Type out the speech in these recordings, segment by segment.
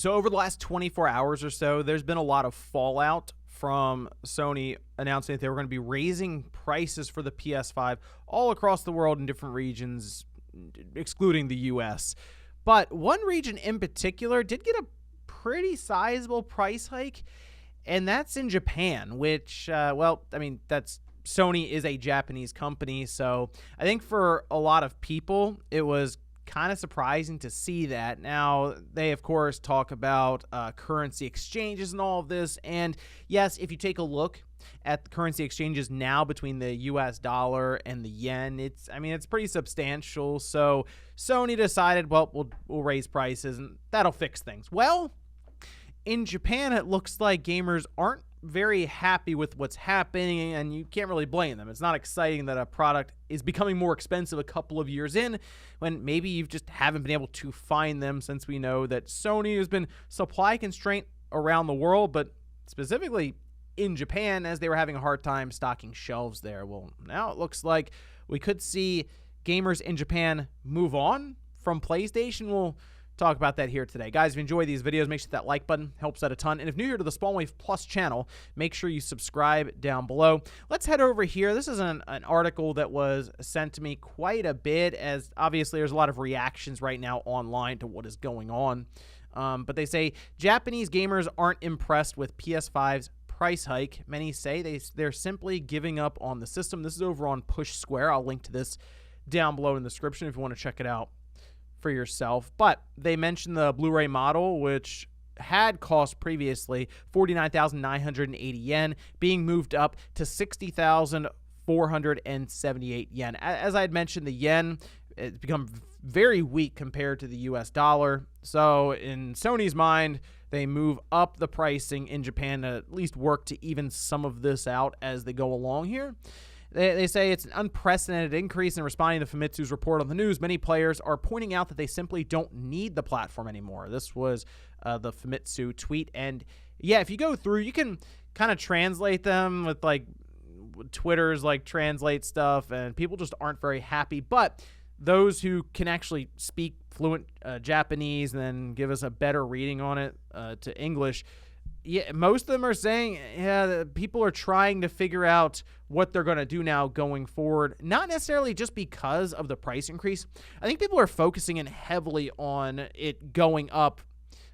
So over the last 24 hours or so, there's been a lot of fallout from Sony announcing that they were going to be raising prices for the PS5 all across the world in different regions, excluding the US. But one region in particular did get a pretty sizable price hike, and that's in Japan, which, that's Sony is a Japanese company, so I think for a lot of people, it was kind of surprising to see that. Now, they, of course, talk about currency exchanges and all of this, and yes, if you take a look at the currency exchanges now between the US dollar and the yen, it's pretty substantial, so Sony decided, well, we'll raise prices, and that'll fix things. Well, in Japan, it looks like gamers aren't very happy with what's happening, and you can't really blame them. It's not exciting that a product is becoming more expensive a couple of years in when maybe you just haven't been able to find them, since we know that Sony has been supply constraint around the world, but specifically in Japan, as they were having a hard time stocking shelves there. Well, now it looks like we could see gamers in Japan move on from PlayStation. We'll talk about that here today. Guys, if you enjoy these videos, make sure that like button helps out a ton. And if new here to the SpawnWave Plus channel, make sure you subscribe down below. Let's head over here. This is an article that was sent to me quite a bit, as obviously there's a lot of reactions right now online to what is going on. But they say Japanese gamers aren't impressed with PS5's price hike. Many say they're simply giving up on the system. This is over on Push Square. I'll link to this down below in the description if you want to check it out for yourself. But they mentioned the Blu-ray model, which had cost previously 49,980 yen, being moved up to 60,478 yen. As I had mentioned, the yen has become very weak compared to the US dollar. So in Sony's mind, they move up the pricing in Japan to at least work to even some of this out as they go along here. They say it's an unprecedented increase. In responding to Famitsu's report on the news, many players are pointing out that they simply don't need the platform anymore. This was the Famitsu tweet. And yeah, if you go through, you can kind of translate them with like Twitter's like translate stuff, and people just aren't very happy. But those who can actually speak fluent Japanese and then give us a better reading on it to English, yeah, most of them are saying, yeah, people are trying to figure out what they're going to do now going forward. Not necessarily just because of the price increase. I think people are focusing in heavily on it going up.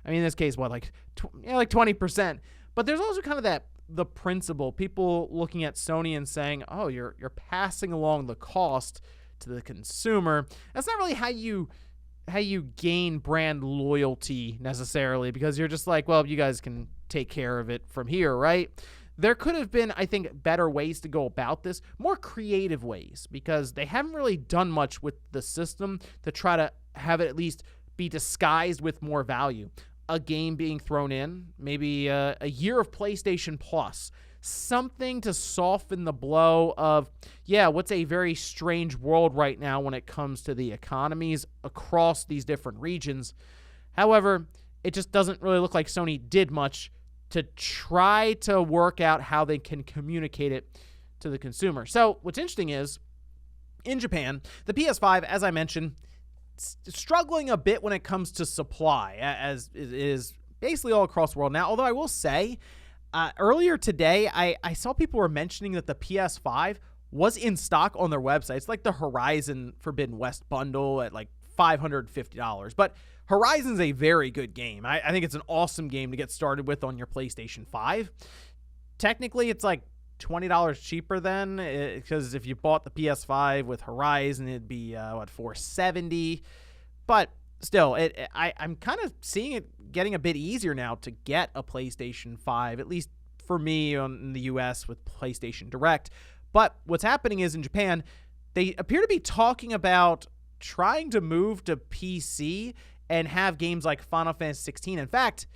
I mean, in this case, what, like 20%. But there's also kind of the principle. People looking at Sony and saying, oh, you're passing along the cost to the consumer. That's not really how you gain brand loyalty necessarily, because you're just like, well, you guys can take care of it from here, right? There could have been, I think, better ways to go about this, more creative ways, because they haven't really done much with the system to try to have it at least be disguised with more value. A game being thrown in, maybe a year of PlayStation Plus, something to soften the blow of, yeah, what's a very strange world right now when it comes to the economies across these different regions. However, it just doesn't really look like Sony did much to try to work out how they can communicate it to the consumer. So what's interesting is, in Japan, the PS5, as I mentioned, struggling a bit when it comes to supply, as it is basically all across the world now. Although I will say, earlier today, I saw people were mentioning that the PS5 was in stock on their website. It's like the Horizon Forbidden West bundle at like $550. But Horizon's a very good game. I think it's an awesome game to get started with on your PlayStation 5. Technically, it's like $20 cheaper then, because if you bought the PS5 with Horizon, it'd be, $470. But still, I'm kind of seeing it getting a bit easier now to get a PlayStation 5, at least for me in the US with PlayStation Direct. But what's happening is in Japan, they appear to be talking about trying to move to PC and have games like Final Fantasy 16. In fact,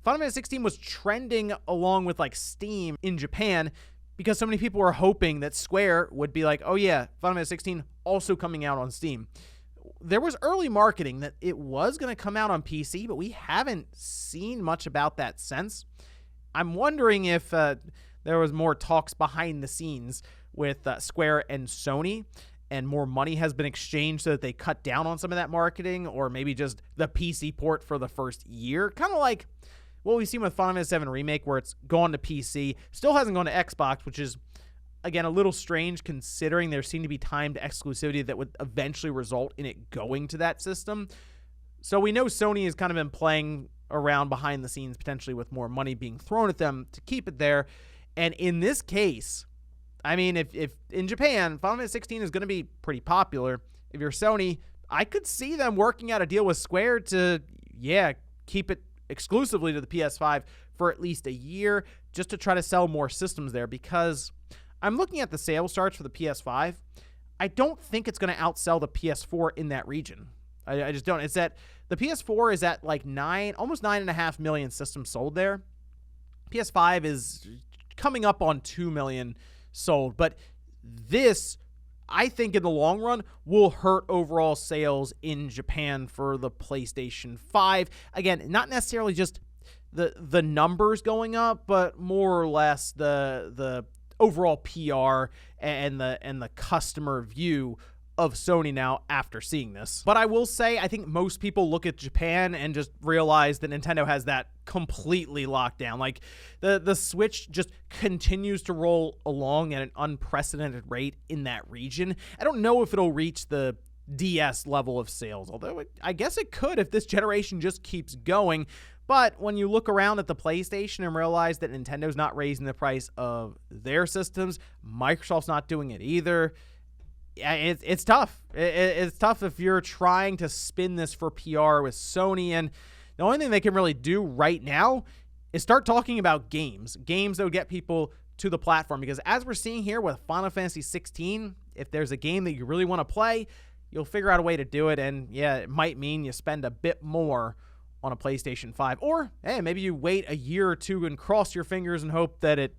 Final Fantasy 16 was trending along with like Steam in Japan because so many people were hoping that Square would be like, oh yeah, Final Fantasy 16 also coming out on Steam. There was early marketing that it was going to come out on PC, but we haven't seen much about that since. I'm wondering if there was more talks behind the scenes with Square and Sony. and more money has been exchanged so that they cut down on some of that marketing, or maybe just the PC port for the first year. Kind of like what we've seen with Final Fantasy VII Remake, where it's gone to PC, still hasn't gone to Xbox, which is, again, a little strange considering there seemed to be timed exclusivity that would eventually result in it going to that system. So we know Sony has kind of been playing around behind the scenes, potentially with more money being thrown at them to keep it there. And in this case, I mean, if in Japan, Final Fantasy 16 is going to be pretty popular, if you're Sony, I could see them working out a deal with Square to, keep it exclusively to the PS5 for at least a year, just to try to sell more systems there, because I'm looking at the sales starts for the PS5. I don't think it's going to outsell the PS4 in that region. I just don't. It's that the PS4 is at like almost 9.5 million systems sold there. PS5 is coming up on 2 million sold, but this, I think in the long run, will hurt overall sales in Japan for the PlayStation 5. Again, not necessarily just the numbers going up, but more or less the overall PR and the customer view of Sony now after seeing this. But I will say, I think most people look at Japan and just realize that Nintendo has that completely locked down. Like, the Switch just continues to roll along at an unprecedented rate in that region. I don't know if it'll reach the DS level of sales, although I guess it could if this generation just keeps going. But when you look around at the PlayStation and realize that Nintendo's not raising the price of their systems, Microsoft's not doing it either, it's tough. It's tough if you're trying to spin this for PR with Sony, and the only thing they can really do right now is start talking about games that would get people to the platform, because as we're seeing here with Final Fantasy 16, if there's a game that you really want to play, you'll figure out a way to do it, and it might mean you spend a bit more on a PlayStation 5, or hey, maybe you wait a year or two and cross your fingers and hope that it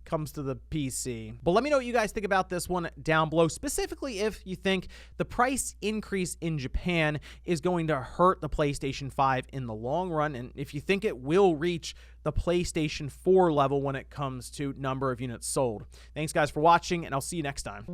comes to the PC. But let me know what you guys think about this one down below, specifically if you think the price increase in Japan is going to hurt the PlayStation 5 in the long run, and if you think it will reach the PlayStation 4 level when it comes to number of units sold. Thanks guys for watching, and I'll see you next time.